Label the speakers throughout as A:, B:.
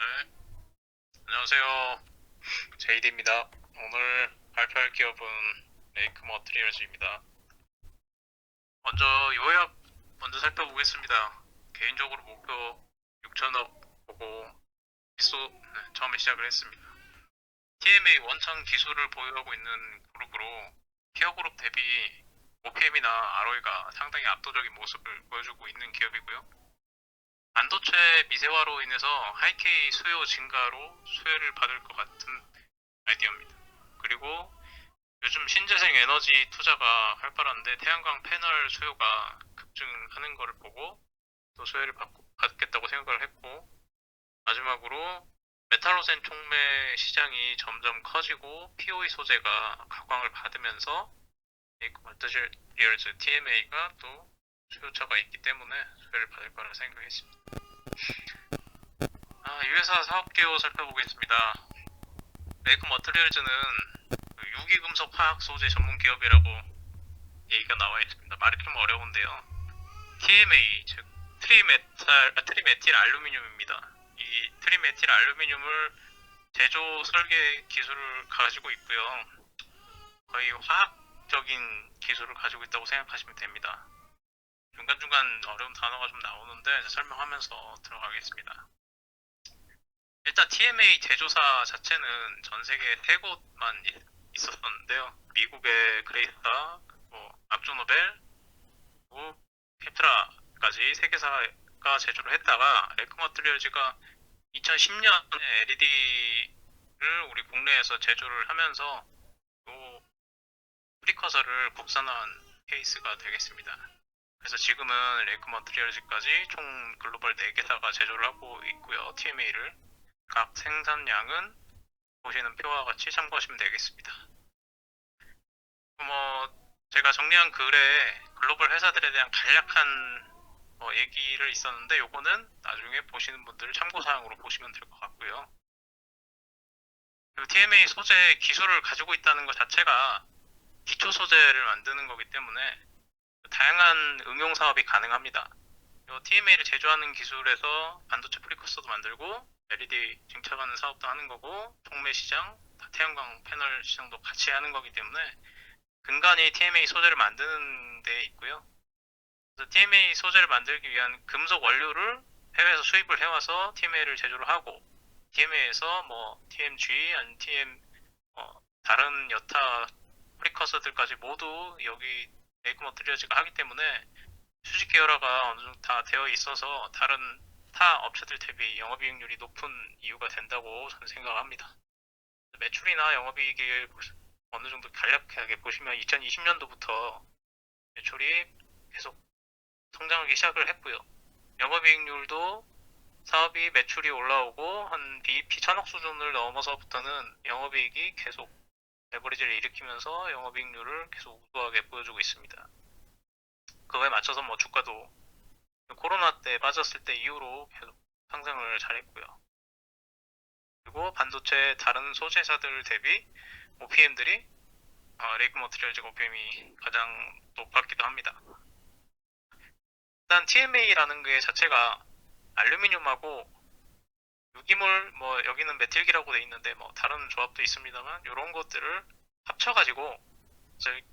A: 네, 안녕하세요. 제이디입니다. 오늘 발표할 기업은 레이크 머트리얼즈입니다. 먼저 요약 먼저 살펴보겠습니다. 개인적으로 목표 6천억 보고 처음에 시작을 했습니다. TMA 원천 기술을 보유하고 있는 그룹으로 피어 그룹 대비 OPM이나 ROE가 상당히 압도적인 모습을 보여주고 있는 기업이고요. 반도체 미세화로 인해서 하이케이 수요 증가로 수혜를 받을 것 같은 아이디어입니다. 그리고 요즘 신재생 에너지 투자가 활발한데 태양광 패널 수요가 급증하는 것을 보고 또 수혜를 받겠다고 생각을 했고, 마지막으로 메탈로센 촉매 시장이 점점 커지고 POE 소재가 각광을 받으면서 메이크 머티리얼즈 TMA가 또 수요처가 있기 때문에 수혜를 받을 거라 생각했습니다. 이 회사 사업 개요 살펴보겠습니다. 메이크 머티리얼즈는 유기금속 화학 소재 전문 기업이라고 얘기가 나와 있습니다. 말이 좀 어려운데요. TMA, 즉 트리메틸 알루미늄입니다. 이 트리메틸 알루미늄을 제조 설계 기술을 가지고 있고요. 거의 화학적인 기술을 가지고 있다고 생각하시면 됩니다. 중간중간 어려운 단어가 좀 나오는데 설명하면서 들어가겠습니다. 일단 TMA 제조사 자체는 전 세계 3곳만 있었었는데요. 미국의 그레이스타, 악조노벨, 그리고 캡트라까지 3개사가 제조를 했다가 레이크 머티리얼즈가 2010년에 LED를 우리 국내에서 제조를 하면서 또 프리커서를 국산화한 케이스가 되겠습니다. 그래서 지금은 레이크 머티리얼즈까지 총 글로벌 4개사가 제조를 하고 있고요. TMA를 각 생산량은 보시는 표와 같이 참고하시면 되겠습니다. 제가 정리한 글에 글로벌 회사들에 대한 간략한 얘기를 있었는데 요거는 나중에 보시는 분들 참고사항으로 보시면 될 것 같고요. 그리고 TMA 소재 기술을 가지고 있다는 것 자체가 기초 소재를 만드는 거기 때문에 다양한 응용 사업이 가능합니다. TMA를 제조하는 기술에서 반도체 프리커서도 만들고 LED 증착하는 사업도 하는 거고 촉매 시장, 태양광 패널 시장도 같이 하는 거기 때문에 근간이 TMA 소재를 만드는 데 있고요. 그래서 TMA 소재를 만들기 위한 금속 원료를 해외에서 수입을 해와서 TMA를 제조를 하고 TMA에서 TMG, 아니 다른 여타 프리커서들까지 모두 여기 메이크 머티리얼즈가 하기 때문에 수직 계열화가 어느 정도 다 되어 있어서 다른 타 업체들 대비 영업이익률이 높은 이유가 된다고 저는 생각합니다. 매출이나 영업이익을 어느 정도 간략하게 보시면 2020년도부터 매출이 계속 성장하기 시작을 했고요. 영업이익률도 사업이 매출이 올라오고 한 BEP 1000억 수준을 넘어서부터는 영업이익이 계속 레버리지를 일으키면서 영업이익률을 계속 우수하게 보여주고 있습니다. 그거에 맞춰서 주가도 코로나 때 빠졌을 때 이후로 계속 상승을 잘했고요. 그리고 반도체 다른 소재사들 대비 OPM들이 레이크 머티리얼즈 OPM이 가장 높았기도 합니다. 일단 TMA라는 게 자체가 알루미늄하고 유기물, 여기는 메틸기라고 돼 있는데 다른 조합도 있습니다만 이런 것들을 합쳐가지고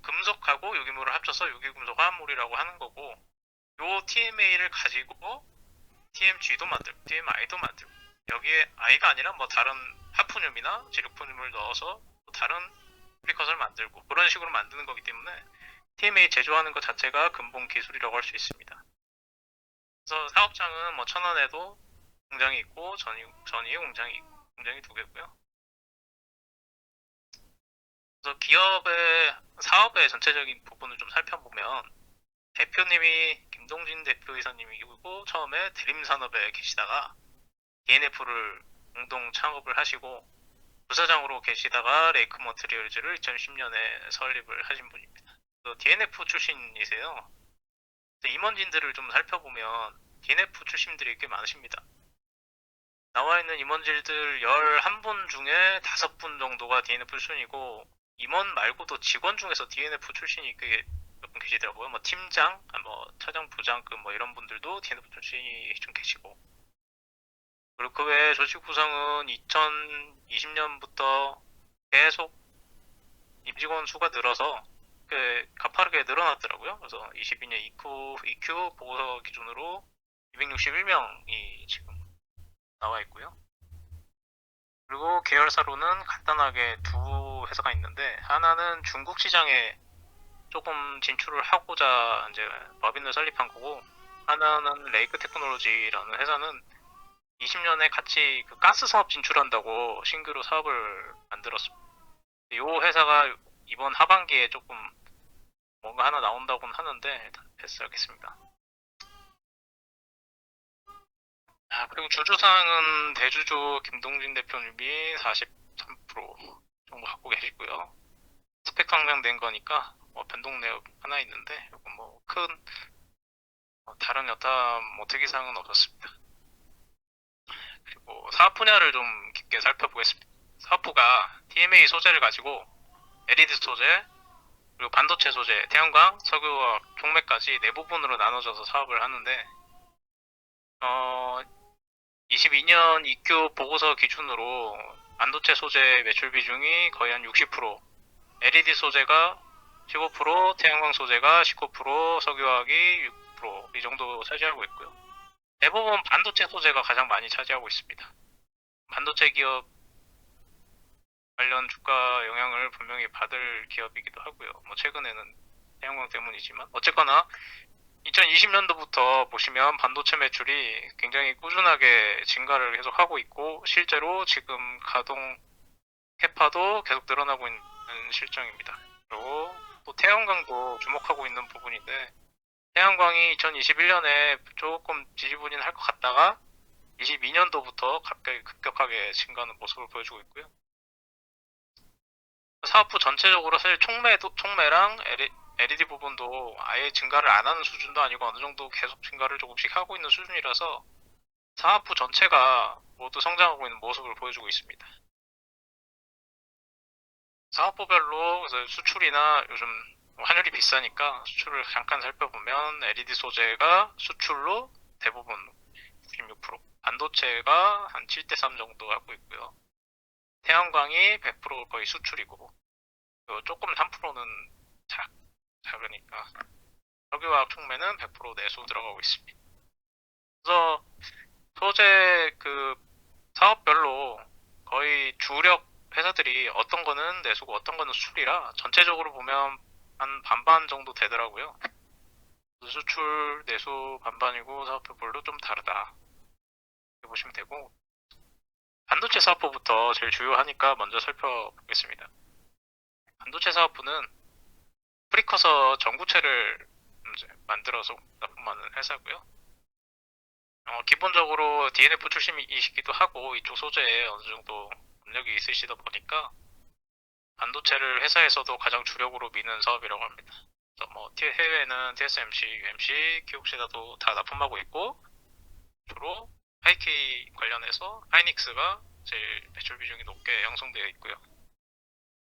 A: 금속하고 유기물을 합쳐서 유기금속 화합물이라고 하는 거고, 요 TMA를 가지고 TMG도 만들고 TMI도 만들고 여기에 I가 아니라 다른 하프늄이나 지르코늄을 넣어서 다른 프리커서를 만들고 그런 식으로 만드는 거기 때문에 TMA 제조하는 것 자체가 근본 기술이라고 할 수 있습니다. 그래서 사업장은 천안에도 공장이 있고 전위에 공장이 있고 공장이 2개고요. 그래서 기업의 사업의 전체적인 부분을 좀 살펴보면 대표님이 김동진 대표이사님이고 처음에 대림산업에 계시다가 DNF를 공동 창업을 하시고 부사장으로 계시다가 레이크 머티리얼즈를 2010년에 설립을 하신 분입니다. DNF 출신이세요. 임원진들을 좀 살펴보면 DNF 출신들이 꽤 많으십니다. 나와 있는 임원진들 11분 중에 5분 정도가 DNF 출신이고 임원 말고도 직원 중에서 DNF 출신이 꽤 몇 분 계시더라고요. 팀장, 차장, 부장급 이런 분들도 DNF 출신이 좀 계시고 그리고 그 외에 조직 구성은 2020년부터 계속 임직원 수가 늘어서 가파르게 늘어났더라고요. 그래서 22년 EQ 보고서 기준으로 261명이 지금 나와 있고요. 그리고 계열사로는 간단하게 두 회사가 있는데, 하나는 중국 시장에 조금 진출을 하고자 이제 법인을 설립한 거고, 하나는 레이크 테크놀로지라는 회사는 20년에 같이 그 가스 사업 진출한다고 신규로 사업을 만들었습니다. 이 회사가 이번 하반기에 조금 뭔가 하나 나온다고는 하는데 일단 패스하겠습니다. 그리고 주주상은 대주주 김동진 대표님이 43% 정도 갖고 계시고요. 스펙 상장된 거니까 뭐 변동 내역 하나 있는데 이건 뭐 큰 다른 여타 뭐 특이사항은 없었습니다. 그리고 사업 분야를 좀 깊게 살펴보겠습니다. 사업부가 TMA 소재를 가지고 LED 소재, 그리고 반도체 소재, 태양광, 석유화학, 촉매까지 네 부분으로 나눠져서 사업을 하는데, 22년 EQ 보고서 기준으로 반도체 소재 매출 비중이 거의 한 60%, LED 소재가 15%, 태양광 소재가 19%, 석유화학이 6%이 정도 차지하고 있고요. 대부분 반도체 소재가 가장 많이 차지하고 있습니다. 반도체 기업 관련 주가 영향을 분명히 받을 기업이기도 하고요. 뭐 최근에는 태양광 때문이지만 어쨌거나 2020년도부터 보시면 반도체 매출이 굉장히 꾸준하게 증가를 계속하고 있고, 실제로 지금 가동 캐파도 계속 늘어나고 있는 실정입니다. 그리고 또 태양광도 주목하고 있는 부분인데, 태양광이 2021년에 조금 지지부진할 것 같다가 22년도부터 갑자기 급격하게 증가하는 모습을 보여주고 있고요. 사업부 전체적으로 사실 촉매랑 LED 부분도 아예 증가를 안 하는 수준도 아니고 어느 정도 계속 증가를 조금씩 하고 있는 수준이라서 사업부 전체가 모두 성장하고 있는 모습을 보여주고 있습니다. 사업부별로 그래서 수출이나 요즘 환율이 비싸니까 수출을 잠깐 살펴보면 LED 소재가 수출로 대부분 96%, 반도체가 한 7대3 정도 하고 있고요. 태양광이 100% 거의 수출이고, 조금 3%는 작으니까 석유화학 촉매는 100% 내수 들어가고 있습니다. 그래서 소재 그 사업별로 거의 주력 회사들이 어떤 거는 내수고 어떤 거는 수출이라 전체적으로 보면 한 반반 정도 되더라고요. 수출, 내수 반반이고 사업별로 좀 다르다 이렇게 보시면 되고, 반도체 사업부부터 제일 주요하니까 먼저 살펴보겠습니다. 반도체 사업부는 프리커서 전구체를 이제 만들어서 납품하는 회사고요. 기본적으로 DNF 출신이시기도 하고 이쪽 소재에 어느 정도 능력이 있으시다 보니까 반도체를 회사에서도 가장 주력으로 미는 사업이라고 합니다. 그래서 뭐 해외에는 TSMC, UMC, 키옥시다도 다 납품하고 있고, 주로 하이케이 관련해서 하이닉스가 제일 매출 비중이 높게 형성되어 있고요.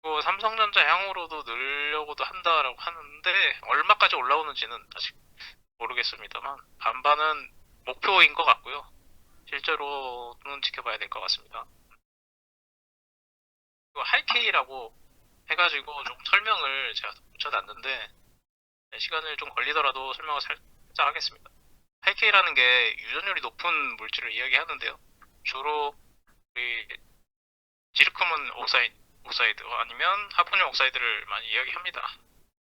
A: 그리고 삼성전자 향후로도 늘려고도 한다라고 하는데 얼마까지 올라오는지는 아직 모르겠습니다만 반반은 목표인 것 같고요. 실제로는 지켜봐야 될 것 같습니다. 그리고 하이케이라고 해가지고 좀 설명을 제가 붙여놨는데 시간을 좀 걸리더라도 설명을 살짝 하겠습니다. 하이케이라는 게 유전율이 높은 물질을 이야기하는데요. 주로 우리 지르크문 옥사이드 아니면 하프늄 옥사이드를 많이 이야기합니다.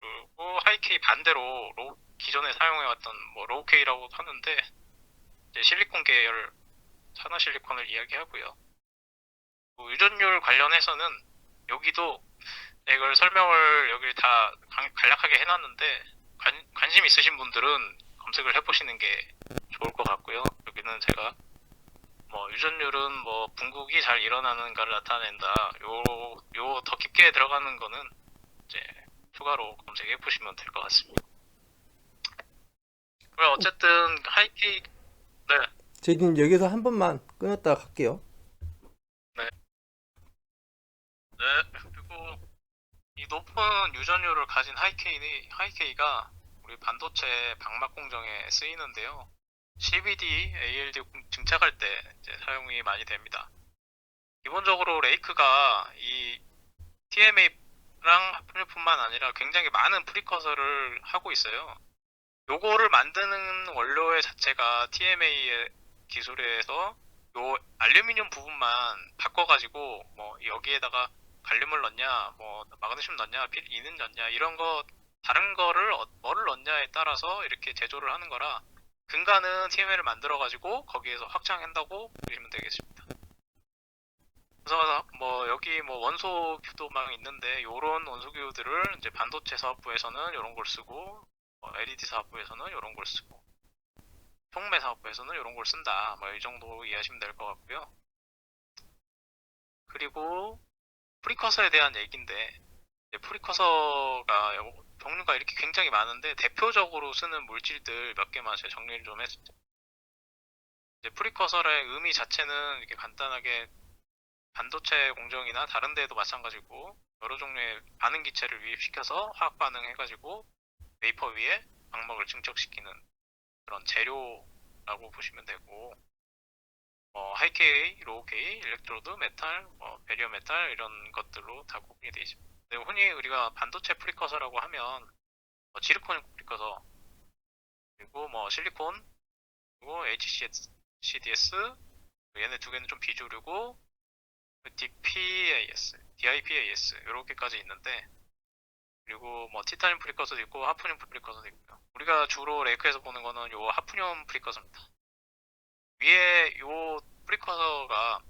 A: 그리고 하이케이 반대로 기존에 사용해왔던 뭐 로우케이라고 하는데 이제 실리콘 계열 산화실리콘을 이야기하고요. 유전율 관련해서는 여기도 이걸 설명을 여기 다 간략하게 해놨는데 관심 있으신 분들은 검색을 해보시는 게 좋을 것 같고요. 여기는 제가 뭐 유전율은 뭐 분국이 잘 일어나는가를 나타낸다. 요 더 깊게 들어가는 거는 이제 추가로 검색해 보시면 될 것 같습니다. 어쨌든 하이케이 네.
B: 제이님 여기서 한 번만 끊었다가 갈게요.
A: 네. 네. 그리고 이 높은 유전율을 가진 하이케이가 우리 반도체 방막 공정에 쓰이는데요. CVD, ALD 증착할 때 이제 사용이 많이 됩니다. 기본적으로 레이크가 이 TMA랑 하프니뿐만 아니라 굉장히 많은 프리커서를 하고 있어요. 요거를 만드는 원료의 자체가 TMA의 기술에서 요 알루미늄 부분만 바꿔가지고 뭐 여기에다가 갈륨을 넣냐, 뭐 마그네슘 넣냐, 이는 넣냐 이런 거 다른 거를 뭐를 넣냐에 따라서 이렇게 제조를 하는 거라 근간은 TMA를 만들어가지고 거기에서 확장한다고 보시면 되겠습니다. 그래서 뭐 여기 뭐 원소 규도막 있는데 요런 원소 규들을 이제 반도체 사업부에서는 요런 걸 쓰고 LED 사업부에서는 요런 걸 쓰고 촉매 사업부에서는 요런 걸 쓴다. 뭐 이 정도 이해하시면 될 것 같고요. 그리고 프리커서에 대한 얘기인데 프리커서가 종류가 이렇게 굉장히 많은데 대표적으로 쓰는 물질들 몇 개만 제가 정리를 좀 했어요. 프리커서의 의미 자체는 이렇게 간단하게 반도체 공정이나 다른 데에도 마찬가지고 여러 종류의 반응 기체를 유입시켜서 화학 반응해가지고 웨이퍼 위에 광맥을 증척시키는 그런 재료라고 보시면 되고 하이K, 로우K, 일렉트로드, 메탈, 베리어 메탈 이런 것들로 다 구분이 되어 있습니다. 흔히 우리가 반도체 프리커서라고 하면 지르콘 프리커서 그리고 실리콘 그리고 HCDS 얘네 두 개는 좀 비주류고 DPAS, DIPAS 이렇게까지 있는데 그리고 티타늄 프리커서도 있고 하프늄 프리커서도 있고요. 우리가 주로 레이크에서 보는 거는 요 하프늄 프리커서입니다. 위에 요 프리커서가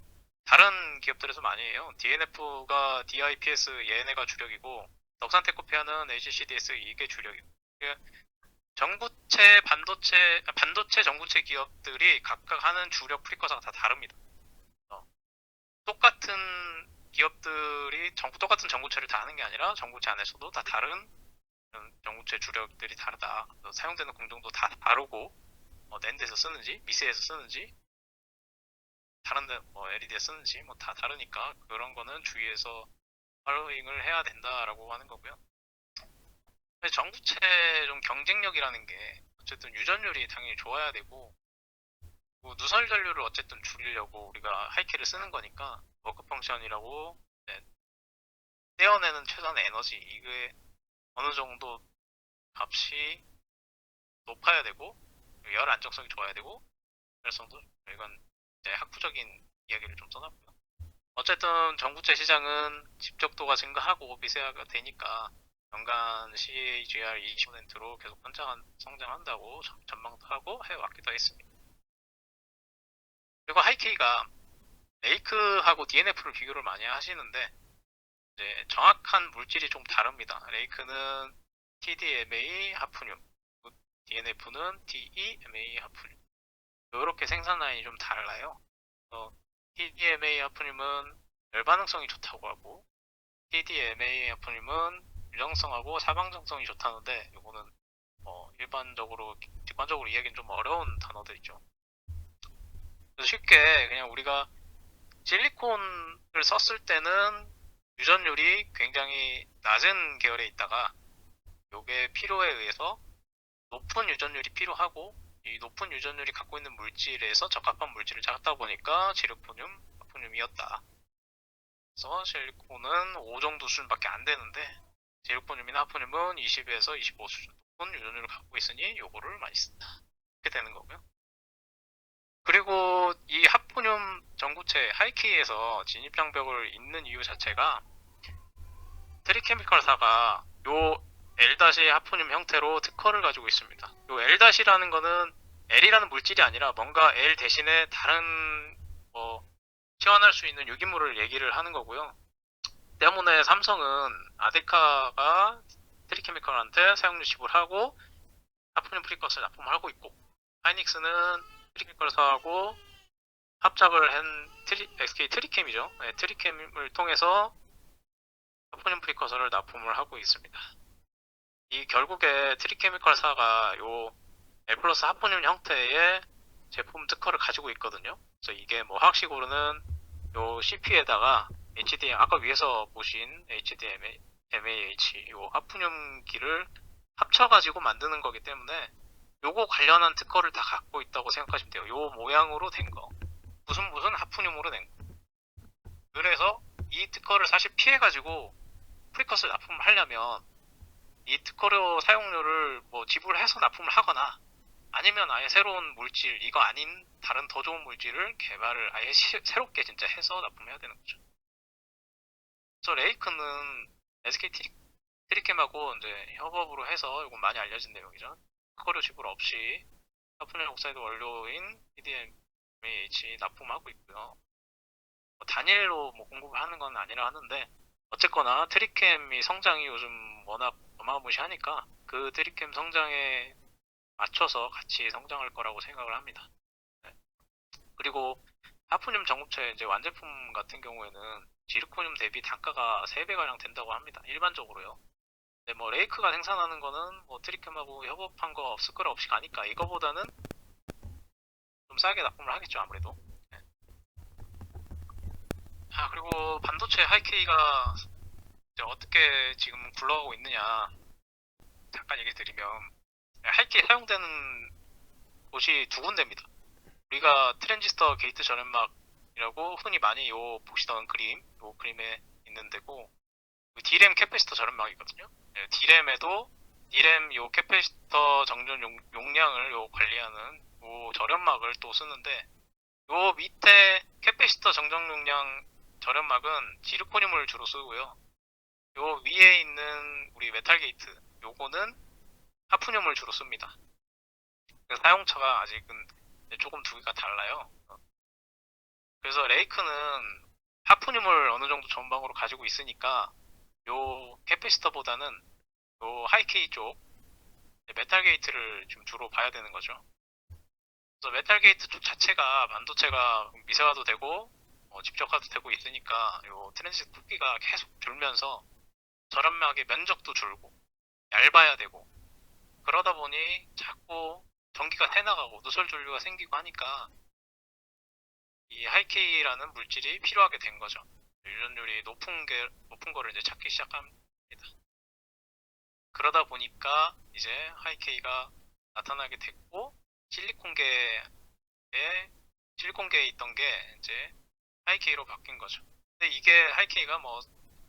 A: 다른 기업들에서 많이 해요. DNF가 DIPS 얘네가 주력이고 덕산테크페아는 HCDS 이게 주력이고 전구체 반도체 전구체 기업들이 각각 하는 주력 프리커서가 다 다릅니다. 똑같은 기업들이 똑같은 전구체를 다 하는 게 아니라 전구체 안에서도 다 다른 전구체 주력들이 다르다. 사용되는 공정도 다 다르고 낸드에서 쓰는지 미세에서 쓰는지 다른데 LED에 쓰는지 다 다르니까 그런 거는 주의해서 팔로잉을 해야 된다라고 하는 거고요. 전구체 좀 경쟁력이라는 게 어쨌든 유전율이 당연히 좋아야 되고 누설 전류를 어쨌든 줄이려고 우리가 하이키를 쓰는 거니까 워크 펑션이라고 떼어내는 최선의 에너지 이게 어느 정도 값이 높아야 되고 열 안정성이 좋아야 되고 열성도 이건 이제 학구적인 이야기를 좀 써놨고요. 어쨌든 전구체 시장은 집적도가 증가하고 미세화가 되니까 연간 CAGR 20%로 계속 성장한다고 전망도 하고 해왔기도 했습니다. 그리고 하이케이가 레이크하고 DNF를 비교를 많이 하시는데 이제 정확한 물질이 좀 다릅니다. 레이크는 TDMA 하프늄, DNF는 DEMA 하프늄. 이렇게 생산 라인이 좀 달라요. TDMA 하프늄은 열반응성이 좋다고 하고 TDMA 하프늄은 유정성하고 사방정성이 좋다는데 이거는 일반적으로 객관적으로 이야기는 좀 어려운 단어들이죠. 그래서 쉽게 그냥 우리가 실리콘을 썼을 때는 유전율이 굉장히 낮은 계열에 있다가 요게 필요에 의해서 높은 유전율이 필요하고 이 높은 유전율이 갖고 있는 물질에서 적합한 물질을 찾다 보니까 지르코늄, 하프늄이었다. 그래서 실리콘은 5 정도 수준밖에 안 되는데 지르코늄이나 하프늄은 20에서 25 수준 높은 유전율을 갖고 있으니 요거를 많이 쓴다. 이렇게 되는 거고요. 그리고 이 하프늄 전구체 하이키에서 진입장벽을 잇는 이유 자체가 트리케미컬사가 요 L-하프늄 형태로 특허를 가지고 있습니다. 요 L-라는 거는 L이라는 물질이 아니라 뭔가 L 대신에 다른 치환할 수 있는 유기물을 얘기를 하는 거고요. 때문에 삼성은 아데카가 트리케미컬한테 사용료 지불을 하고 하프늄 프리커스를 납품을 하고 있고 하이닉스는 트리케미컬사하고 합작을 한 SK 트리캠이죠. 네, 트리캠을 통해서 하프늄 프리커서를 납품을 하고 있습니다. 이 결국에 트리케미컬사가 요 L 플러스 하프늄 형태의 제품 특허를 가지고 있거든요. 그래서 이게 화학식으로는 요 CP에다가 HDM 아까 위에서 보신 HDMA, MAH 요 하프늄기를 합쳐가지고 만드는 거기 때문에 요거 관련한 특허를 다 갖고 있다고 생각하시면 돼요. 요 모양으로 된 거. 무슨 하프늄으로 된 거. 그래서 이 특허를 사실 피해가지고 프리컷을 납품을 하려면 이 특허료 사용료를 뭐 지불해서 납품을 하거나 아니면 아예 새로운 물질, 이거 아닌 다른 더 좋은 물질을 개발을 아예 새롭게 진짜 해서 납품해야 되는 거죠. 그래서 레이크는 SK 트리캠하고 이제 협업으로 해서 이건 많이 알려진 내용이죠. 특허료 지불 없이 하프늄 옥사이드 원료인 PDMH 납품하고 있고요. 뭐 단일로 뭐 공급을 하는 건 아니라 하는데 어쨌거나 트리캠이 성장이 요즘 워낙 어마무시하니까 그 트리캠 성장에 맞춰서 같이 성장할 거라고 생각을 합니다. 네. 그리고 하프늄 전고체 이제 완제품 같은 경우에는 지르코늄 대비 단가가 3배가량 된다고 합니다. 일반적으로요. 근데 뭐 레이크가 생산하는 거는 뭐 트리캠하고 협업한 거 없을 거라 없이 가니까 이거보다는 좀 싸게 납품을 하겠죠, 아무래도. 네. 그리고 반도체 하이케이가 이제 어떻게 지금 굴러가고 있느냐 잠깐 얘기 드리면 하이케이 사용되는 곳이 2군데입니다. 우리가 트랜지스터 게이트 절연막이라고 흔히 많이 보시던 요 그림에 있는 데고 D램 캐패시터 절연막이거든요. 네, D램 요 캐패시터 정전 용량을 관리하는 요 절연막을 또 쓰는데 요 밑에 캐패시터 정전 용량 절연막은 지르코늄을 주로 쓰고요. 요 위에 있는 우리 메탈 게이트 요거는 하프늄을 주로 씁니다. 사용처가 아직은 조금 두 개가 달라요. 그래서 레이크는 하프늄을 어느 정도 전방으로 가지고 있으니까 요 캐패시터보다는 요 하이케이 쪽 메탈 게이트를 좀 주로 봐야 되는 거죠. 그래서 메탈 게이트 쪽 자체가 반도체가 미세화도 되고 집적화도 되고 있으니까 요 트랜지스터 크기가 계속 줄면서 절연막의 면적도 줄고 얇아야 되고 그러다 보니 자꾸 전기가 새나가고 누설 전류가 생기고 하니까 이 하이케이라는 물질이 필요하게 된 거죠. 유전율이 높은 거를 이제 찾기 시작합니다. 그러다 보니까 이제 하이케이가 나타나게 됐고 실리콘계에 있던 게 이제 하이케이로 바뀐 거죠. 근데 이게 하이케이가 뭐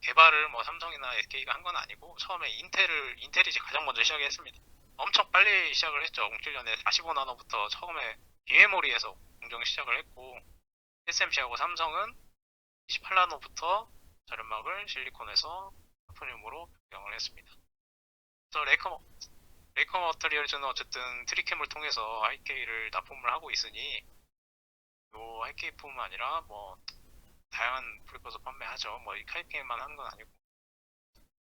A: 개발을 뭐 삼성이나 SK가 한 건 아니고 처음에 인텔이 이제 가장 먼저 시작했습니다. 엄청 빨리 시작을 했죠. 07년에 45나노부터 처음에 비메모리에서 공정을 시작을 했고 TSMC하고 삼성은 28나노부터 절연막을 실리콘에서 하프늄으로 변경을 했습니다. 그래서 레이커 머터리얼즈는 어쨌든 트리캠을 통해서 하이케이를 납품을 하고 있으니 요 하이케이뿐만 아니라 뭐 다양한 프리커서 판매하죠. 뭐 하이케이만 하는 건 아니고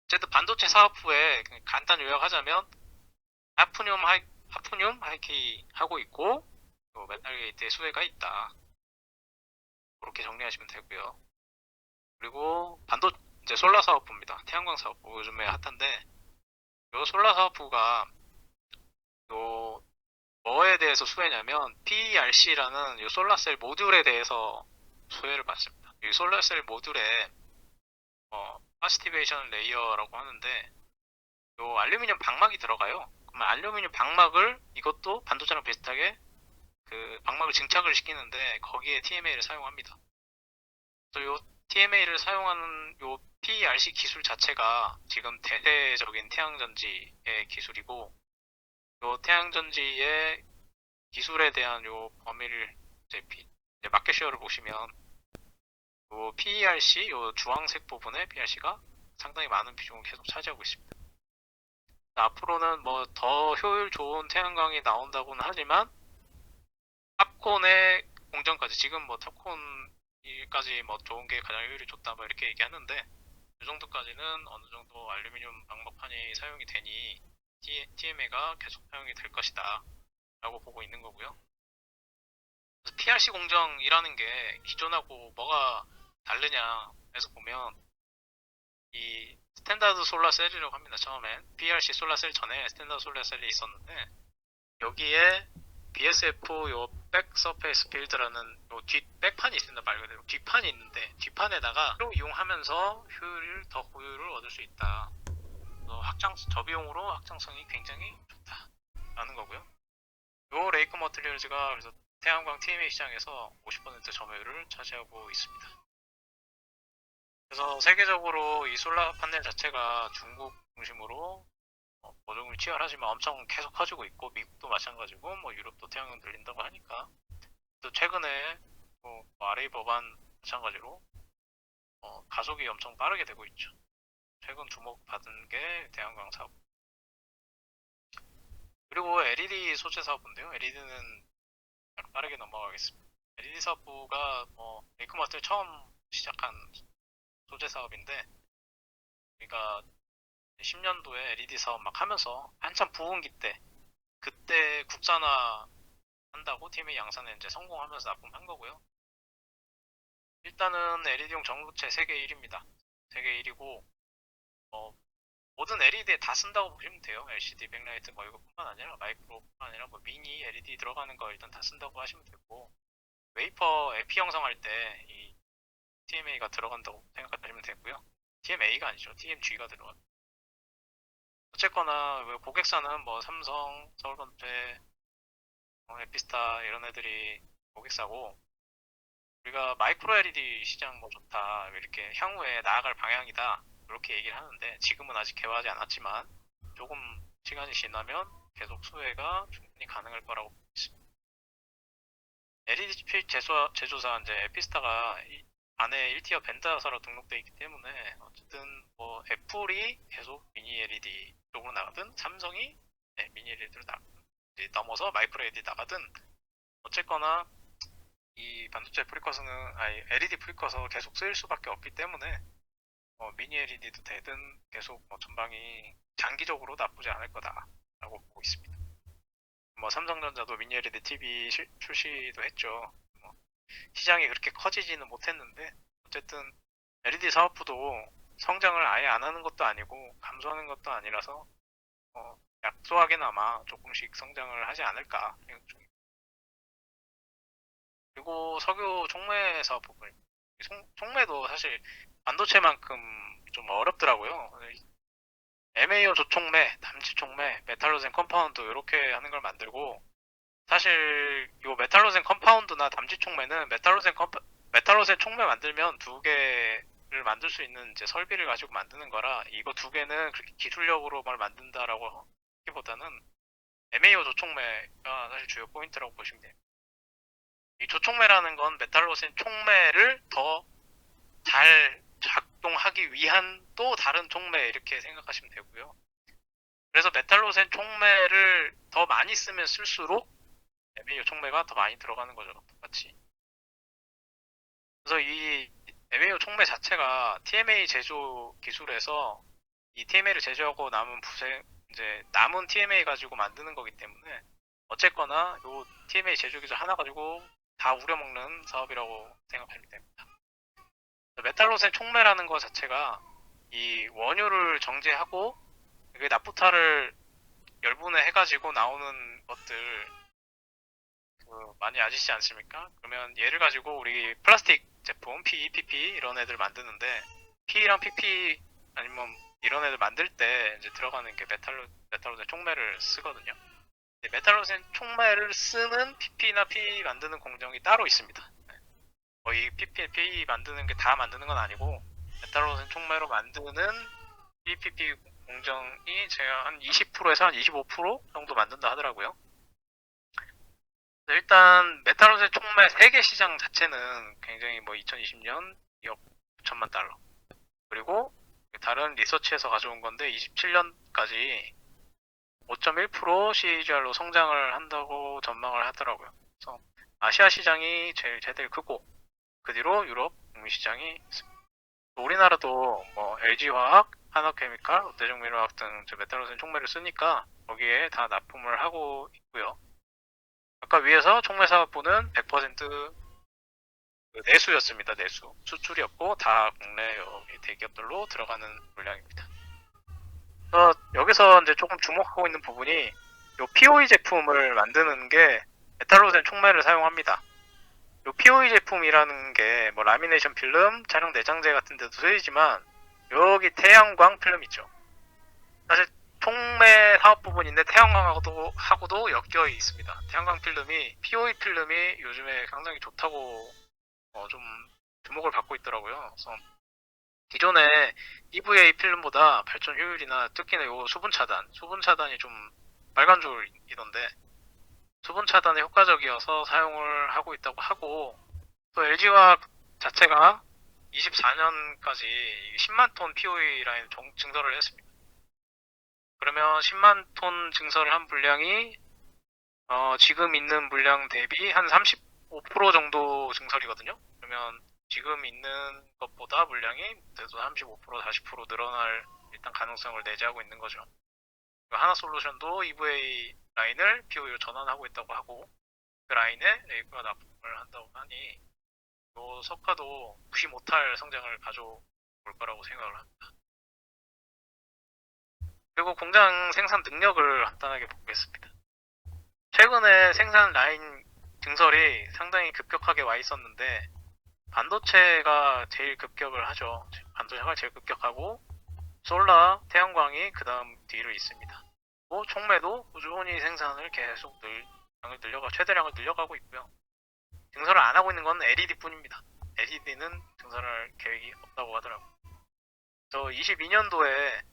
A: 어쨌든 반도체 사업부에 간단 요약하자면 하프늄 하이케이 하고 있고 메탈 게이트에 수혜가 있다. 그렇게 정리하시면 되고요. 그리고 이제 솔라 사업부입니다. 태양광 사업부 요즘에 핫한데 요 솔라 사업부가 요 뭐에 대해서 수혜냐면 PERC라는 요 솔라셀 모듈에 대해서 수혜를 받습니다. 이 솔라셀 모듈에 파시티베이션 레이어라고 하는데 요 알루미늄 방막이 들어가요. 그러면 알루미늄 방막을 이것도 반도체랑 비슷하게 그 방막을 증착을 시키는데 거기에 TMA를 사용합니다. 그래서 요 TMA를 사용하는 요 PERC 기술 자체가 지금 대대적인 태양전지의 기술이고 요 태양전지의 기술에 대한 요 범위를 이제 마켓쉐어를 보시면 요 PERC 요 주황색 부분의 PERC가 상당히 많은 비중을 계속 차지하고 있습니다. 앞으로는 뭐 더 효율 좋은 태양광이 나온다고는 하지만 탑콘의 공정까지 지금 뭐 탑콘까지 뭐 좋은 게 가장 효율이 좋다 뭐 이렇게 얘기하는데 이 정도까지는 어느 정도 알루미늄 방막판이 사용이 되니 TMA가 계속 사용이 될 것이다 라고 보고 있는 거고요. PRC 공정이라는 게 기존하고 뭐가 다르냐 해서 보면 이 스탠다드 솔라 셀이라고 합니다. 처음엔 PRC 솔라 셀 전에 스탠다드 솔라 셀이 있었는데 여기에 BSF 요 백 서페이스 필드라는 요 백판이 있습니다. 말 그대로 뒷판이 있는데 뒷판에다가 이용하면서 더 효율을 얻을 수 있다. 저비용으로 확장성이 굉장히 좋다라는 거고요. 요 레이크 머티리얼즈가 그래서 태양광 TMA 시장에서 50% 점유율을 차지하고 있습니다. 그래서 세계적으로 이 솔라 판넬 자체가 중국 중심으로 보종을 치열하지만 엄청 계속 커지고 있고, 미국도 마찬가지고 뭐 유럽도 태양광 늘린다고 하니까, 또 최근에 뭐 RA 법안 마찬가지로 가속이 엄청 빠르게 되고 있죠. 최근 주목받은 게 태양광 사업. 그리고 LED 소재 사업부인데요. LED는 빠르게 넘어가겠습니다. LED 사업부가 레이크머스를 처음 시작한 소재 사업인데, 우리가 10년도에 LED 사업 막 하면서 한참 부흥기 때, 그때 국산화 한다고 팀의 양산에 이제 성공하면서 납품한 거고요. 일단은 LED용 전구체 세계 1위입니다. 세계 1위고, 모든 LED에 다 쓴다고 보시면 돼요. LCD, 백라이트 뭐 이거뿐만 아니라 마이크로뿐만 아니라 뭐 미니 LED 들어가는 거 일단 다 쓴다고 하시면 되고, 웨이퍼 에피 형성할 때 이 TMA가 들어간다고 생각하시면 되고요. TMA가 아니죠. TMG가 들어가요. 어쨌거나 고객사는 뭐 삼성, 서울건태, 에피스타 이런 애들이 고객사고, 우리가 마이크로 LED 시장 뭐 좋다, 이렇게 향후에 나아갈 방향이다 이렇게 얘기를 하는데, 지금은 아직 개화하지 않았지만 조금 시간이 지나면 계속 수혜가 충분히 가능할 거라고 보고 있습니다. LED 칩 제조사 이제 에피스타가 안에 1티어 벤다사로 등록되어 있기 때문에, 어쨌든 뭐 애플이 계속 미니 LED 쪽으로 나가든 삼성이 미니 LED로 넘어서 마이크로 LED 나가든, 어쨌거나 이 반도체 프리커서는 LED 프리커서 계속 쓰일 수밖에 없기 때문에 미니 LED도 되든 계속 전방이 장기적으로 나쁘지 않을 거다라고 보고 있습니다. 삼성전자도 미니 LED TV 출시도 했죠. 시장이 그렇게 커지지는 못했는데, 어쨌든 LED 사업부도 성장을 아예 안 하는 것도 아니고 감소하는 것도 아니라서 약소하게나마 조금씩 성장을 하지 않을까 생각 중입니다. 그리고 석유 촉매 사업 부분, 촉매도 사실 반도체만큼 좀 어렵더라고요. MAO 조촉매, 담지촉매, 메탈로젠 컴파운드 이렇게 하는 걸 만들고, 사실 이 메탈로젠 컴파운드나 담지촉매는 메탈로젠 촉매 만들면 두 개를 만들 수 있는 이제 설비를 가지고 만드는 거라, 이거 두 개는 그렇게 기술력으로 뭘 만든다라고 하기보다는 MAO 조촉매가 사실 주요 포인트라고 보시면 돼요. 이 조촉매라는 건 메탈로젠 촉매를 더 잘 작동하기 위한 또 다른 촉매 이렇게 생각하시면 되고요. 그래서 메탈로젠 촉매를 더 많이 쓰면 쓸수록 MAO 촉매가 더 많이 들어가는 거죠, 똑같이. 그래서 이 MAO 촉매 자체가 TMA 제조 기술에서 이 TMA를 제조하고 남은 TMA 가지고 만드는 거기 때문에, 어쨌거나 요 TMA 제조 기술 하나 가지고 다 우려먹는 사업이라고 생각하시면 됩니다. 메탈로젠 촉매라는 것 자체가 이 원유를 정제하고 그 납부타를 열분해 해가지고 나오는 것들 많이 아시지 않습니까? 그러면 얘를 가지고 우리 플라스틱 제품 PE, PP 이런 애들 만드는데, PE랑 PP 아니면 이런 애들 만들 때 이제 들어가는 게 메탈로젠 촉매를 쓰거든요. 메탈로젠 촉매를 쓰는 PP나 PE 만드는 공정이 따로 있습니다. 거의 PP, PE 만드는 게 다 만드는 건 아니고, 메탈로젠 촉매로 만드는 PPP 공정이 제가 한 20%에서 한 25% 정도 만든다 하더라고요. 일단 메탈로젠 촉매 세계 시장 자체는 굉장히 2020년 2억 9천만 달러, 그리고 다른 리서치에서 가져온 건데 27년까지 5.1% CAGR로 성장을 한다고 전망을 하더라고요. 그래서 아시아 시장이 제일 크고, 그 뒤로 유럽 북미 시장이 있습니다. 우리나라도 LG화학, 한화케미칼, 롯데정밀화학 등 메탈로젠 촉매를 쓰니까 거기에 다 납품을 하고 있고요. 아까 위에서 촉매사업부는 100% 내수였습니다. 내수. 수출이었고 다 국내 대기업들로 들어가는 물량입니다. 여기서 이제 조금 주목하고 있는 부분이, 요 POE 제품을 만드는 게 메탈로젠 촉매를 사용합니다. 요 POE 제품이라는 게 라미네이션 필름, 촬영 내장재 같은 데도 쓰이지만, 여기 태양광 필름 있죠. 사실 촉매 사업 부분인데 태양광하고도 엮여 있습니다. 태양광 필름이 POE 필름이 요즘에 상당히 좋다고 좀 주목을 받고 있더라고요. 그래서 기존의 EVA 필름보다 발전 효율이나 특히나 요 수분 차단이 좀 빨간줄이던데 수분 차단에 효과적이어서 사용을 하고 있다고 하고 또 LG화학 자체가 24년까지 10만 톤 POE 라인 증설을 했습니다. 그러면 10만 톤 증설을 한 물량이 지금 있는 물량 대비 한 35% 정도 증설이거든요. 그러면 지금 있는 것보다 물량이 그래도 35% 40% 늘어날 일단 가능성을 내재하고 있는 거죠. 하나솔루션도 EVA 라인을 POE로 전환하고 있다고 하고 그 라인에 레이크가 납품을 한다고 하니 이 석화도 무시 못할 성장을 가져올 거라고 생각을 합니다. 그리고 공장 생산 능력을 간단하게 보겠습니다. 최근에 생산 라인 증설이 상당히 급격하게 와 있었는데 반도체가 제일 급격을 하죠. 반도체가 제일 급격하고 솔라, 태양광이 그 다음 뒤를 있습니다. 뭐 촉매도 꾸준히 생산을 계속 최대량을 늘려가고 있고요. 증설을 안 하고 있는 건 LED 뿐입니다. LED는 증설할 계획이 없다고 하더라고요. 저 22년도에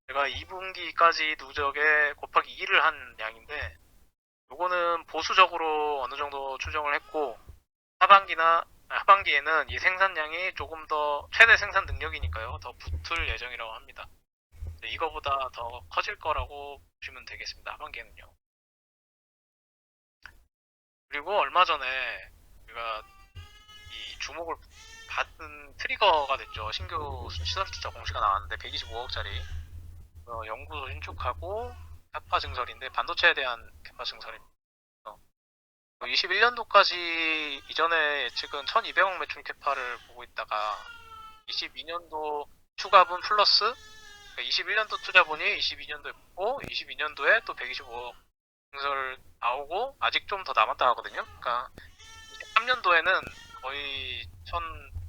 A: 제가 2분기까지 누적에 곱하기 2를 한 양인데 요거는 보수적으로 어느 정도 추정을 했고 하반기에는 이 생산량이 조금 더 최대 생산 능력이니까요. 더 붙을 예정이라고 합니다. 이거보다 더 커질 거라고 보시면 되겠습니다. 하반기에는요. 그리고 얼마 전에 제가 이 주목을 받은 트리거가 됐죠. 신규 시설 투자 공시가 나왔는데 125억짜리 연구소 신축하고 캐파 증설인데 반도체에 대한 캐파 증설입니다. 21년도까지 이전에 예측은 1200억 매출 캐파를 보고 있다가 22년도 추가분 플러스 21년도 투자분이 22년도에 붙고 22년도에 또 125억 증설 나오고 아직 좀 더 남았다 하거든요. 그러니까 23년도에는 거의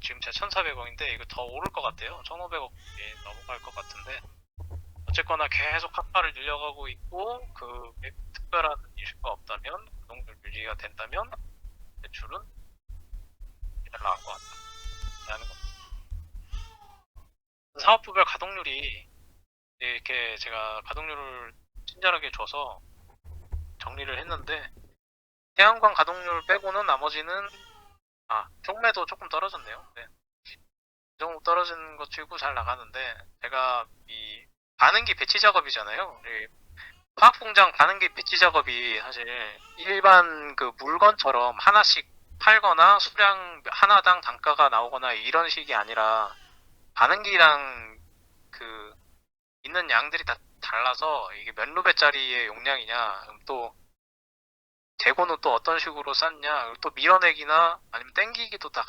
A: 지금 제가 1400억인데 이거 더 오를 것 같아요. 1500억이 넘어갈 것 같은데 어쨌거나 계속 캐파를 늘려가고 있고 그 특별한 이슈가 없다면 그 정도 유지가 된다면 매출은 잘 나올 것 같다라는 겁니다. 사업부별 가동률이 이렇게 제가 가동률을 친절하게 줘서 정리를 했는데 태양광 가동률 빼고는 나머지는 촉매도 조금 떨어졌네요. 네. 이 정도 떨어진 것 치고 잘 나가는데 제가 이 반응기 배치 작업이잖아요. 화학공장 반응기 배치 작업이 사실 일반 그 물건처럼 하나씩 팔거나 수량 하나당 단가가 나오거나 이런 식이 아니라 반응기랑 그 있는 양들이 다 달라서 이게 몇 루베짜리의 용량이냐 또 재고는 또 어떤 식으로 쌓냐 또 밀어내기나 아니면 땡기기도 다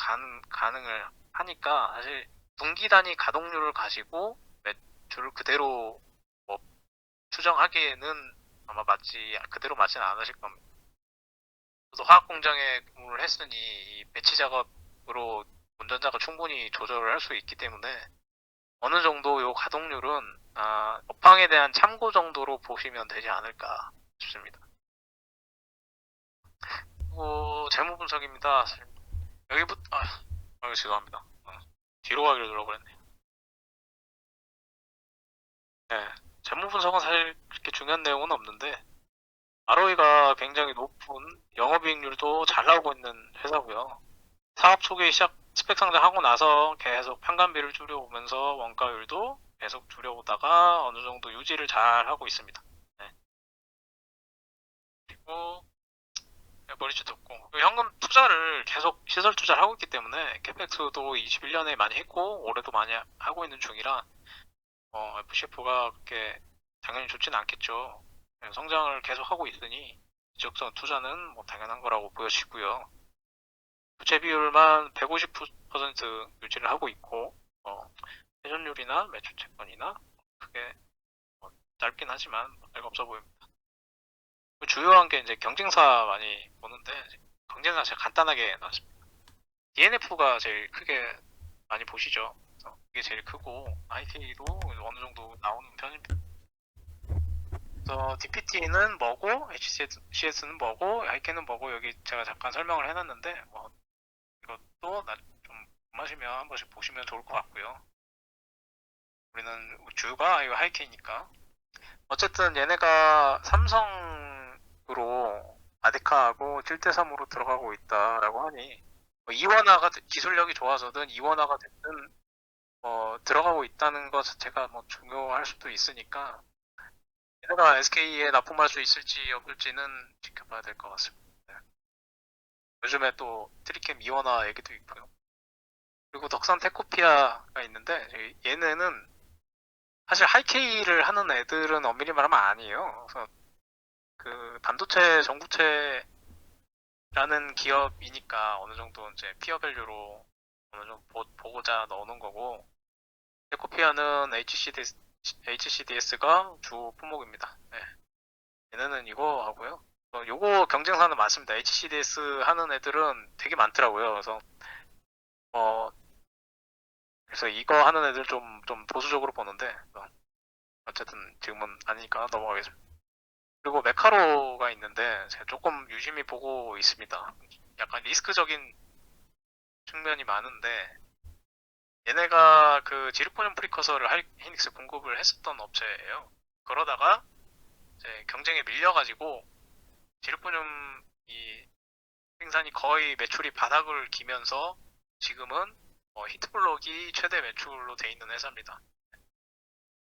A: 가능을 하니까 사실 분기 단위 가동률을 가지고 매출을 그대로 뭐 추정하기에는 아마 그대로 맞지는 않으실 겁니다. 저도 화학 공장에 근무를 했으니 이 배치 작업으로 운전자가 충분히 조절을 할 수 있기 때문에 어느 정도 요 가동률은 업황에 대한 참고 정도로 보시면 되지 않을까 싶습니다. 그리고 재무 분석입니다. 여기부터 죄송합니다. 뒤로 가기를 눌러버렸네요. 네, 재무 분석은 사실 그렇게 중요한 내용은 없는데 ROE가 굉장히 높은 영업이익률도 잘 나오고 있는 회사고요. 사업 초기 스펙 상장하고 나서 계속 평간비를 줄여오면서 원가율도 계속 줄여오다가 어느 정도 유지를 잘 하고 있습니다. 네. 그리고 머리숱 없고 현금 투자를 계속 시설 투자를 하고 있기 때문에 캐펙스도 21년에 많이 했고 올해도 많이 하고 있는 중이라 FCF가 그렇게 당연히 좋지는 않겠죠. 성장을 계속 하고 있으니 지적성 투자는 뭐 당연한 거라고 보여지고요. 부채 비율만 150% 유지를 하고 있고 회전율이나 매출 채권이나 크게 짧긴 하지만 별거 없어 보입니다. 주요한 게 이제 경쟁사 많이 보는데 경쟁사 제가 간단하게 나왔습니다. DNF가 제일 크게 많이 보시죠. 이게 제일 크고 IT도 어느 정도 나오는 편입니다. DPT는 뭐고, HCS는 뭐고, 하이켄은 뭐고, 여기 제가 잠깐 설명을 해놨는데, 뭐, 이것도 좀 궁금하시면 한 번씩 보시면 좋을 것 같고요. 우리는 주가 이 하이켄이니까. 어쨌든 얘네가 삼성으로 아데카하고 7대3으로 들어가고 있다라고 하니, 뭐 이원화가, 기술력이 좋아서든 이원화가 됐든, 들어가고 있다는 것 자체가 뭐 중요할 수도 있으니까, 얘네가 SK에 납품할 수 있을지 없을지는 지켜봐야 될 것 같습니다. 네. 요즘에 또 트리캠 이원화 얘기도 있고요. 그리고 덕산 테코피아가 있는데 얘네는 사실 하이케이를 하는 애들은 엄밀히 말하면 아니에요. 그래서 그 반도체 전구체라는 기업이니까 어느 정도 이제 피어 밸류로 어느 정도 보고자 넣어놓은 거고, 테코피아는 HCDS가 주 품목입니다. 네. 얘네는 이거 하고요. 요거 경쟁사는 많습니다. HCDS 하는 애들은 되게 많더라고요. 어, 그래서 이거 하는 애들 좀 보수적으로 보는데, 어쨌든 지금은 아니니까 넘어가겠습니다. 그리고 메카로가 있는데, 제가 조금 유심히 보고 있습니다. 약간 리스크적인 측면이 많은데, 얘네가 그 지르코늄 프리커서를 하이닉스 공급을 했었던 업체예요. 그러다가 이제 경쟁에 밀려가지고 지르코늄 이 생산이 거의 매출이 바닥을 기면서 지금은 히트블록이 최대 매출로 돼 있는 회사입니다.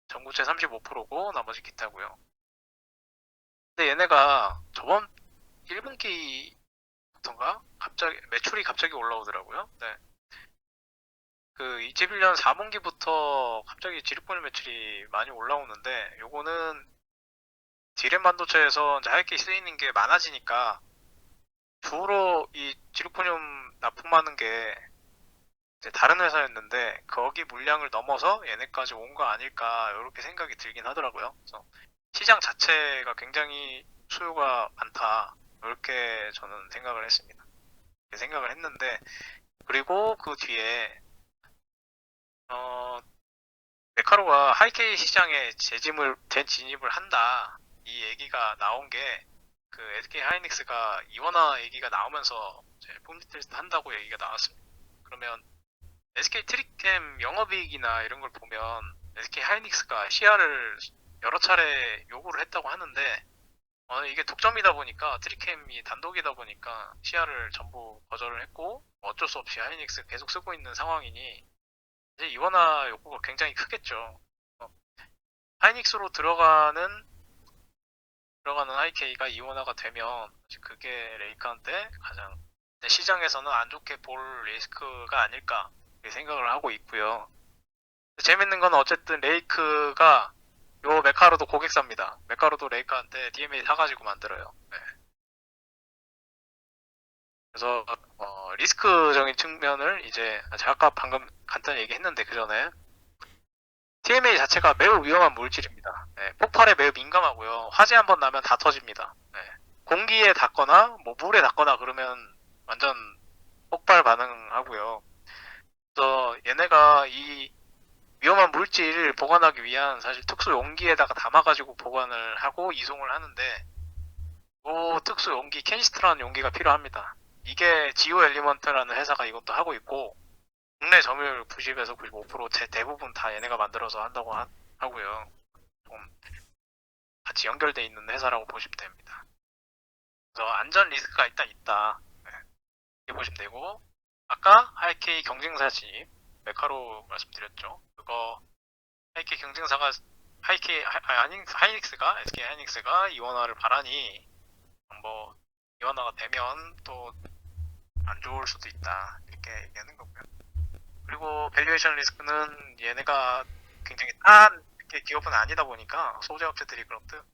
A: 전구체 35%고 나머지 기타고요. 근데 얘네가 저번 1분기부터인가 갑자기 매출이 갑자기 올라오더라고요. 네. 그 21년 4분기부터 갑자기 지르코늄 매출이 많이 올라오는데, 요거는 디램 반도체에서 이제 하이케이 쓰이는 게 많아지니까 주로 이 지르코늄 납품하는 게 이제 다른 회사였는데 거기 물량을 넘어서 얘네까지 온 거 아닐까 이렇게 생각이 들긴 하더라고요. 그래서 시장 자체가 굉장히 수요가 많다 이렇게 저는 생각을 했습니다. 이렇게 생각을 했는데, 그리고 그 뒤에 메카로가 하이케이 시장에 재진입을 한다 이 얘기가 나온 게 그 SK 하이닉스가 이원화 얘기가 나오면서 이제 폼 테스트 한다고 얘기가 나왔습니다. 그러면 SK 트리캠 영업이익이나 이런 걸 보면 SK 하이닉스가 시야를 여러 차례 요구를 했다고 하는데, 이게 독점이다 보니까 트리캠이 단독이다 보니까 시야를 전부 거절을 했고 어쩔 수 없이 하이닉스 계속 쓰고 있는 상황이니 이제 이원화 요구가 굉장히 크겠죠. 어, 하이닉스로 들어가는 하이케이가 이원화가 되면 그게 레이카한테 가장 시장에서는 안 좋게 볼 리스크가 아닐까 생각을 하고 있고요. 재밌는 건 어쨌든 레이크가 요 메카로도 고객사입니다. 메카로도 레이카한테 DMA 사가지고 만들어요. 네. 그래서 리스크적인 측면을 이제 제가 아까 방금 간단히 얘기했는데 그 전에 TMA 자체가 매우 위험한 물질입니다. 네, 폭발에 매우 민감하고요. 화재 한번 나면 다 터집니다. 네. 공기에 닿거나 뭐 물에 닿거나 그러면 완전 폭발 반응하고요. 그래서 얘네가 이 위험한 물질을 보관하기 위한 사실 특수 용기에다가 담아가지고 보관을 하고 이송을 하는데, 그 특수 용기 캐니스트라는 용기가 필요합니다. 이게 지오 엘리먼트라는 회사가 이것도 하고 있고 국내 점유율 90에서 95% 대부분 다 얘네가 만들어서 한다고 하고요. 좀 같이 연결돼 있는 회사라고 보시면 됩니다. 그래서 안전 리스크가 일단 있다. 네, 이렇게 보시면 되고, 아까 하이케이 경쟁사 진입 메카로 말씀드렸죠. 그거 하이케이 경쟁사가 하이닉스가 SK 하이닉스가 이원화를 바라니 뭐 이원화가 되면 또 안 좋을 수도 있다 이렇게 얘기하는 거고요. 그리고 밸류에이션 리스크는 얘네가 굉장히 싼 기업은 아니다 보니까 소재 업체들이 그렇듯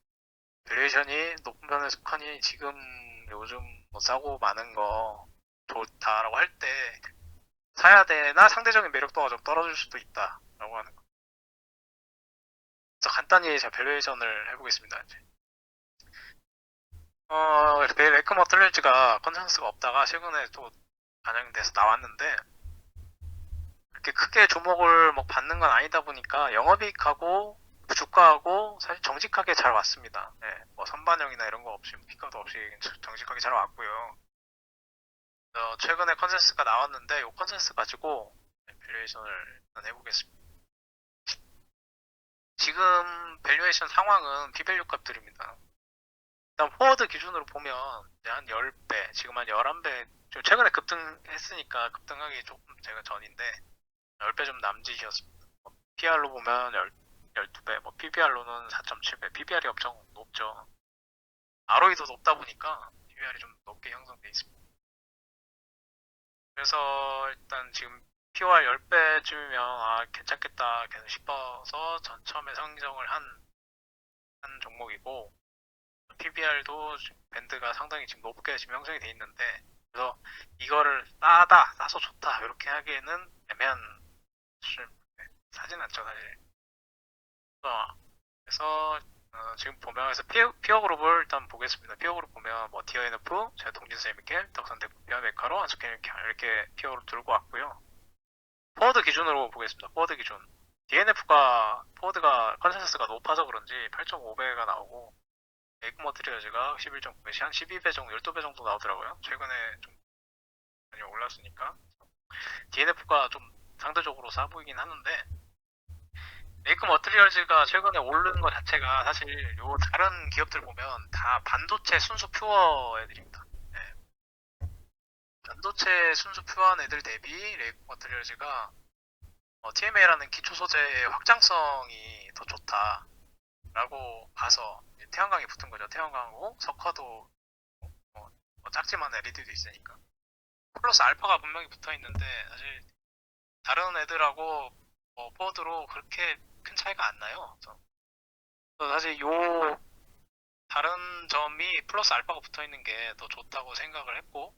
A: 밸류에이션이 높은 편에 속하니 지금 요즘 뭐 싸고 많은 거 좋다라고 할 때 사야 되나 상대적인 매력도가 좀 떨어질 수도 있다라고 하는 거. 그래서 간단히 제가 밸류에이션을 해보겠습니다. 이제. 레이크 머틀리지가 컨센서스가 없다가 최근에 또 반영돼서 나왔는데 그렇게 크게 주목을 뭐 받는 건 아니다 보니까 영업이익하고 주가하고 사실 정직하게 잘 왔습니다. 네, 뭐 선반영이나 이런 거 없이 피커도 없이 정직하게 잘 왔고요. 최근에 컨센서스가 나왔는데 이 컨센서스 가지고 밸류에이션을 일단 해보겠습니다. 지금 밸류에이션 상황은 비밸류 값들입니다. 일단 포워드 기준으로 보면 이제 한 10배, 지금 한 11배, 좀 최근에 급등했으니까 급등하기 조금 제가 전인데 10배 좀 남짓이었습니다. PR로 보면 12배, 뭐 PBR로는 4.7배, PBR이 엄청 높죠. ROE도 높다 보니까 PBR이 좀 높게 형성돼 있습니다. 그래서 일단 지금 POR 10배쯤이면 괜찮겠다 계속 싶어서 처음에 상정을 한 종목이고 PBR도 밴드가 상당히 지금 높게 지금 형성이 돼 있는데 그래서 이거를 싸서 좋다 이렇게 하기에는 애매한 사진 않죠 사실. 그래서 지금 보면 그래서 피어 그룹을 일단 보겠습니다. 피어 그룹 보면 뭐 DINF, 제가 동진세 미켈, 덕산대프, 비아메카로, 한스케 이렇게 피어 그룹 들고 왔고요. 포워드 기준으로 보겠습니다. 포워드 기준. 포워드가 컨센서스가 높아서 그런지 8.5배가 나오고 에이크 머티리얼즈가 11.9배, 한 12배 정도, 12배 정도 나오더라고요. 최근에 좀 많이 올랐으니까. DNF가 좀 상대적으로 싸 보이긴 하는데 메이크 머티리얼즈가 최근에 오르는 것 자체가 사실 요 다른 기업들 보면 다 반도체 순수 퓨어 애들입니다. 네. 반도체 순수 퓨어한 애들 대비 레이크 머티리얼즈가 TMA라는 기초 소재의 확장성이 더 좋다라고 봐서 태양광이 붙은 거죠. 태양광하고 석화도 작지만 LED도 있으니까. 플러스 알파가 분명히 붙어 있는데 사실 다른 애들하고 포워드로 그렇게 큰 차이가 안 나요. 그래서 사실 요 다른 점이 플러스 알파가 붙어 있는 게 더 좋다고 생각을 했고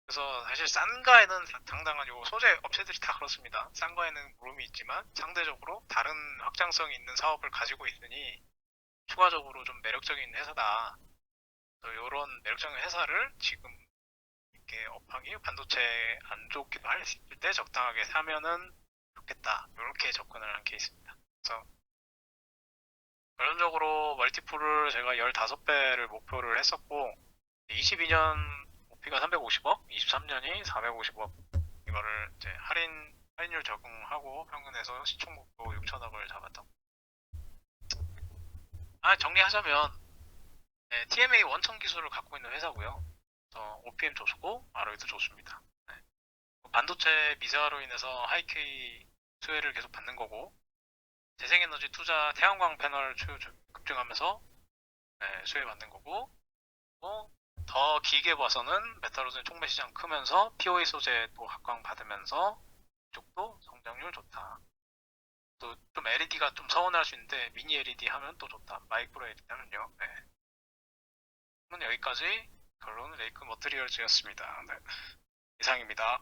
A: 그래서 사실 싼 거에는 당당한 요 소재 업체들이 다 그렇습니다. 싼 거에는 물음이 있지만 상대적으로 다른 확장성이 있는 사업을 가지고 있으니 추가적으로 좀 매력적인 회사다. 이런 매력적인 회사를 지금 이렇게 업황이 반도체 안 좋기도 했을 때 적당하게 사면은 좋겠다. 이렇게 접근을 한 케이스입니다. 그래서 결론적으로 멀티플을 제가 15배를 목표를 했었고 22년 목표가 350억, 23년이 450억 이거를 이제 할인율 적응하고 평균해서 시총 목표 6천억을 잡았던. 정리하자면 TMA 원천 기술을 갖고 있는 회사고요. OPM 좋고 ROE도 좋습니다. 네. 반도체 미세화로 인해서 하이K 수혜를 계속 받는 거고 재생에너지 투자 태양광 패널 수요 급증하면서 수혜 받는 거고 더 길게 봐서는 메탈로즈의 총매 시장 크면서 POE 소재 또 각광 받으면서 이쪽도 성장률 좋다. 또 좀 LED가 좀 서운할 수 있는데 미니 LED 하면 또 좋다. 마이크로 LED 하면요. 네. 그럼 여기까지 결론은 레이크 머티리얼즈였습니다. 네. 이상입니다.